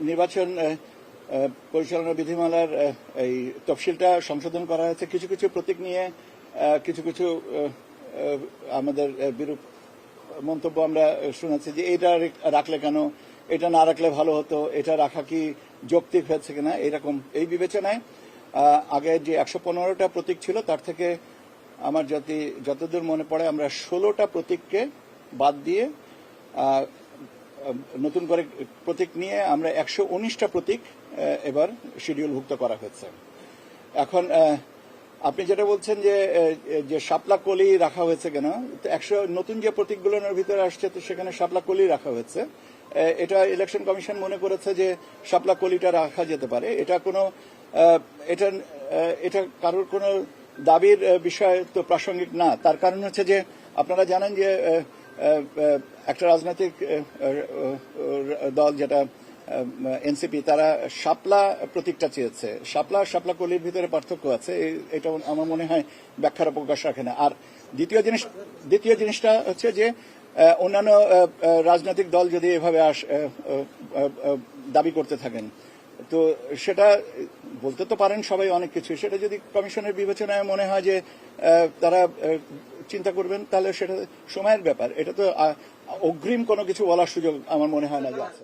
নির্বাচন পরিচালনা বিধিমালার এই তফসিলটা সংশোধন করা হয়েছে। কিছু কিছু প্রতীক নিয়ে কিছু কিছু আমাদের বিরূপ মন্তব্য আমরা শুনেছি যে এটা রাখলে কেন, এটা না রাখলে ভালো হতো, এটা রাখা কি যৌক্তিক হয়েছে কিনা, এরকম এই বিবেচনায় আগে যে 115টা প্রতীক ছিল তার থেকে আমার যতদূর মনে পড়ে আমরা 16টা প্রতীককে বাদ দিয়ে নতুন করে প্রতীক নিয়ে আমরা 119টা প্রতীক এবার শিডিউলভুক্ত করা হয়েছে। এখন আপনি যেটা বলছেন যে শাপলা কলি রাখা হয়েছে কেন, নতুন যে প্রতীকগুলোর ভিতরে আসছে তো সেখানে শাপলা কলি রাখা হয়েছে। এটা ইলেকশন কমিশন মনে করেছে যে শাপলা কলিটা রাখা যেতে পারে। এটা কারোর কোনো দাবির বিষয় তো প্রাসঙ্গিক না। তার কারণ হচ্ছে যে আপনারা জানেন যে একটা রাজনৈতিক দল যেটা এনসিপি, তারা শাপলা প্রতীকটা চেয়েছে। শাপলা কলির ভিতরে পার্থক্য আছে, এটা আমার মনে হয় ব্যাখ্যার অবকাশ রাখে না। আর দ্বিতীয় জিনিসটা হচ্ছে যে অন্যান্য রাজনৈতিক দল যদি এভাবে দাবি করতে থাকেন তো সেটা বলতে তো পারেন সবাই অনেক কিছু, সেটা যদি কমিশনের বিবেচনায় মনে হয় যে তারা চিন্তা করবেন তাহলে সেটা সময়ের ব্যাপার। এটা তো অগ্রিম কোনো কিছু বলার সুযোগ আমার মনে হয় না যে আছে।